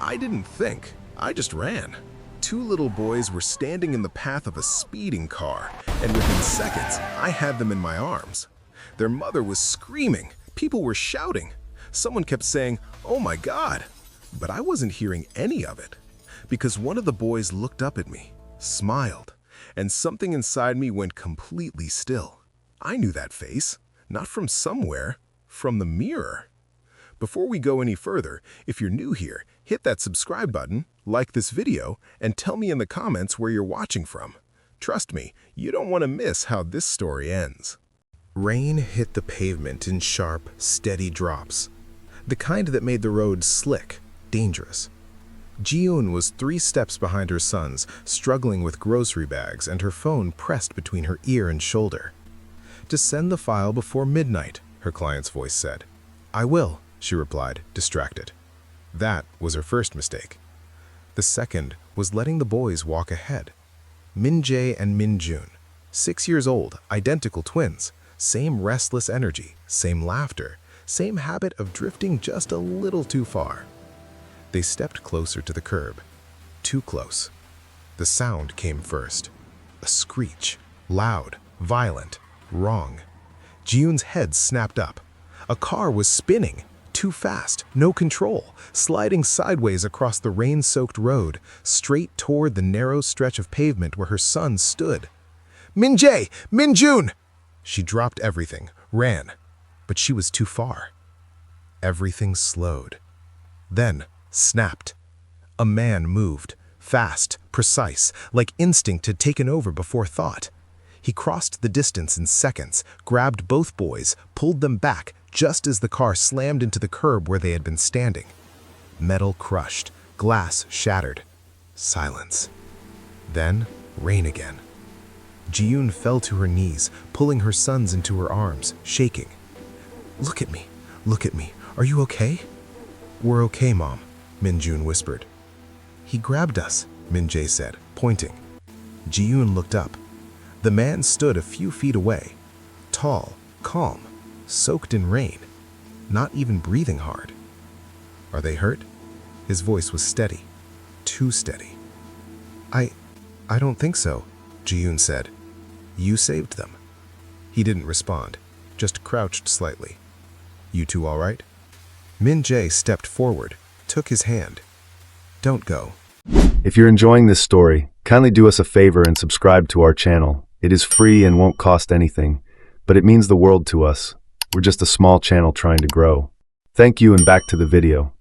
I didn't think, I just ran. Two little boys were standing in the path of a speeding car, and within seconds, I had them in my arms. Their mother was screaming, people were shouting. Someone kept saying, "Oh my God," but I wasn't hearing any of it, because one of the boys looked up at me, smiled, and something inside me went completely still. I knew that face, not from somewhere, from the mirror. Before we go any further, if you're new here, hit that subscribe button, like this video, and tell me in the comments where you're watching from. Trust me, you don't want to miss how this story ends. Rain hit the pavement in sharp, steady drops, the kind that made the road slick, dangerous. Ji-yoon was 3 steps behind her sons, struggling with grocery bags and her phone pressed between her ear and shoulder. "To send the file before midnight," her client's voice said. "I will," she replied, distracted. That was her first mistake. The second was letting the boys walk ahead. Min-jae and Min-jun, 6 years old, identical twins, same restless energy, same laughter, same habit of drifting just a little too far. They stepped closer to the curb. Too close. The sound came first. A screech. Loud, violent, wrong. Ji-yoon's head snapped up. A car was spinning. Too fast, no control, sliding sideways across the rain-soaked road, straight toward the narrow stretch of pavement where her son stood. "Min-jae! Min-jun!" She dropped everything, ran, but she was too far. Everything slowed. Then, snapped. A man moved, fast, precise, like instinct had taken over before thought. He crossed the distance in seconds, grabbed both boys, pulled them back, just as the car slammed into the curb where they had been standing. Metal crushed, glass shattered. Silence. Then, rain again. Ji-yoon fell to her knees, pulling her sons into her arms, shaking. Look at me. Are you okay?" "We're okay, Mom," Min-jun whispered. "He grabbed us," Min-jae said, pointing. Ji-yoon looked up. The man stood a few feet away, tall, calm, soaked in rain, not even breathing hard. "Are they hurt?" His voice was steady, too steady. I don't think so," Ji-yoon said. "You saved them." He didn't respond, just crouched slightly. "You two all right?" Min-jae stepped forward, took his hand. "Don't go." If you're enjoying this story, kindly do us a favor and subscribe to our channel. It is free and won't cost anything, but it means the world to us. We're just a small channel trying to grow. Thank you, and back to the video.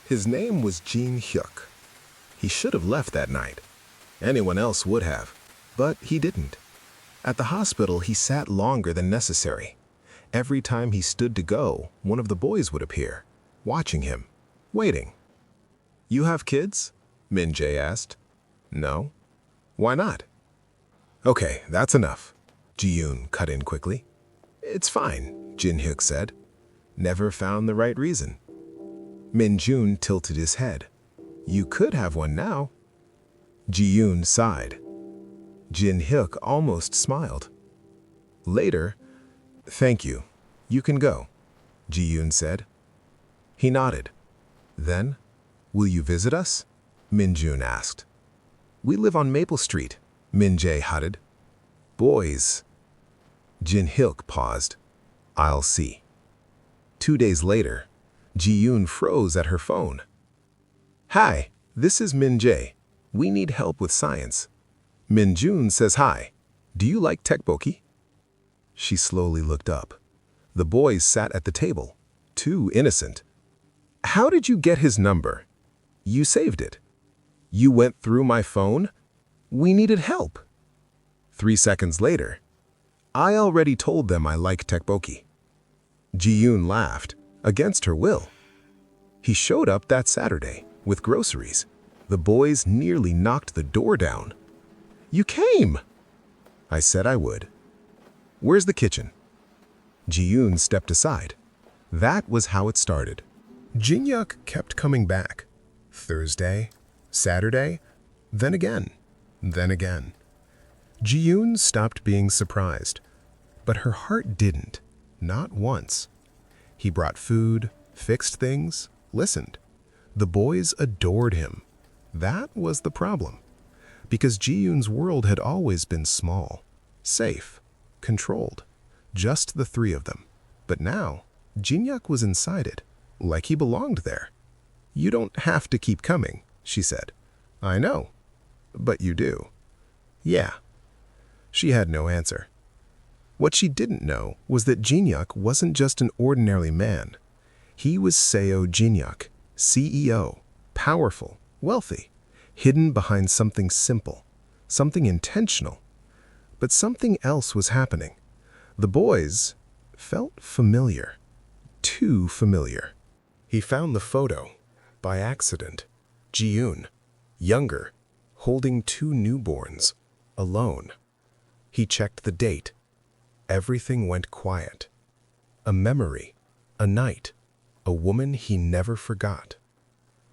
His name was Jin-hyuk. He should have left that night. Anyone else would have, but he didn't. At the hospital, he sat longer than necessary. Every time he stood to go, one of the boys would appear, watching him, waiting. "You have kids?" Min-jae asked. "No." "Why not?" "Okay, that's enough," Ji-yoon cut in quickly. "It's fine," Jin-hyuk said. "Never found the right reason." Min-jun tilted his head. "You could have one now." Ji-yoon sighed. Jin-hyuk almost smiled. Later, "Thank you. You can go," Ji-yoon said. He nodded. Then, "Will you visit us?" Min-jun asked. "We live on Maple Street," Min-jae hutted. "Boys." Jin-hyuk paused. "I'll see." 2 days later, Ji-yoon froze at her phone. "Hi, this is Min-jae. We need help with science." Min-jun says hi. "Do you like tteokbokki?" She slowly looked up. The boys sat at the table, too innocent. "How did you get his number?" "You saved it." "You went through my phone?" "We needed help." 3 seconds later, "I already told them I like tteokbokki." Ji-yoon laughed, against her will. He showed up that Saturday with groceries. The boys nearly knocked the door down. "You came!" "I said I would." "Where's the kitchen?" Ji-yoon stepped aside. That was how it started. Jin-hyuk kept coming back. Thursday, Saturday, then again, then again. Ji-yoon stopped being surprised, but her heart didn't, not once. He brought food, fixed things, listened. The boys adored him. That was the problem. Because Ji-yoon's world had always been small, safe, controlled. Just the three of them. But now, Jin-hyuk was inside it, like he belonged there. "You don't have to keep coming," she said. "I know. But you do." "Yeah." She had no answer. What she didn't know was that Jin-hyuk wasn't just an ordinary man. He was Seo Jin-hyuk, CEO, powerful, wealthy, hidden behind something simple, something intentional. But something else was happening. The boys felt familiar, too familiar. He found the photo, by accident. Ji-yoon, younger, holding two newborns, alone. He checked the date. Everything went quiet. A memory, a night, a woman he never forgot.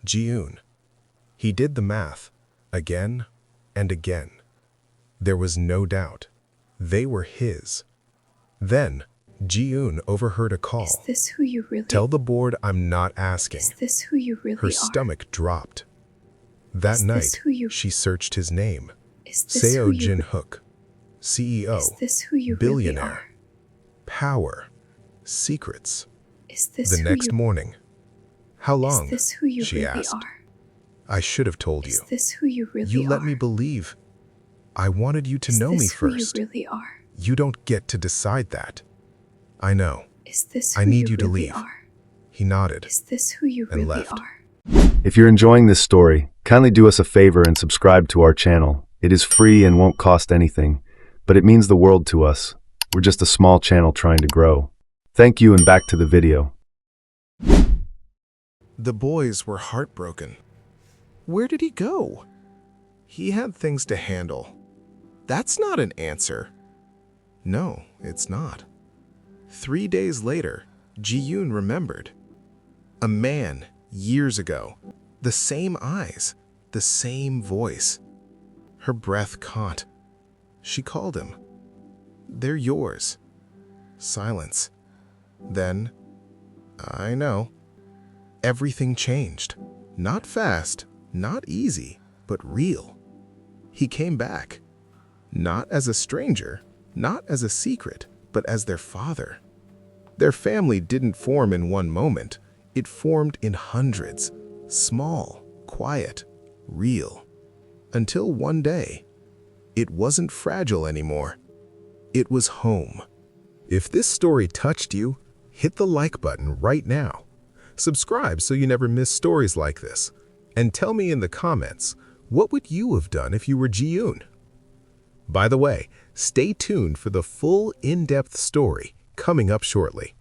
Ji-yoon. He did the math, again and again. There was no doubt. They were his. Then, Ji-yoon overheard a call. Is this who you really are? "Tell the board I'm not asking." Is this who you really Her are? stomach dropped. That Is this night, who you- she searched his name. Is this who Seo you Jin-hyuk, CEO, Is this who you billionaire, really are? power, secrets. Is this The who next you morning. "How long?" Is this who you she really asked. are? "I should have told you. Is this who you really You are? let me believe. I wanted you to Is know me this who first. you really are? You don't get to decide that." "I know." Is this who "I need you to really leave." are? He nodded. Is this who you And really left. are? If you're enjoying this story, kindly do us a favor and subscribe to our channel. It is free and won't cost anything, but it means the world to us. We're just a small channel trying to grow. Thank you, and back to the video. The boys were heartbroken. Where did he go? He had things to handle. That's not an answer. No, it's not. 3 days later, Ji-yoon remembered. A man, years ago. The same eyes, the same voice. Her breath caught. She called him. "They're yours." Silence. Then, "I know." Everything changed. Not fast, not easy, but real. He came back. Not as a stranger, not as a secret, but as their father. Their family didn't form in one moment. It formed in hundreds. Small, quiet, real. Until one day, it wasn't fragile anymore. It was home. If this story touched you, hit the like button right now. Subscribe so you never miss stories like this. And tell me in the comments, what would you have done if you were Ji-yoon? By the way, stay tuned for the full in-depth story coming up shortly.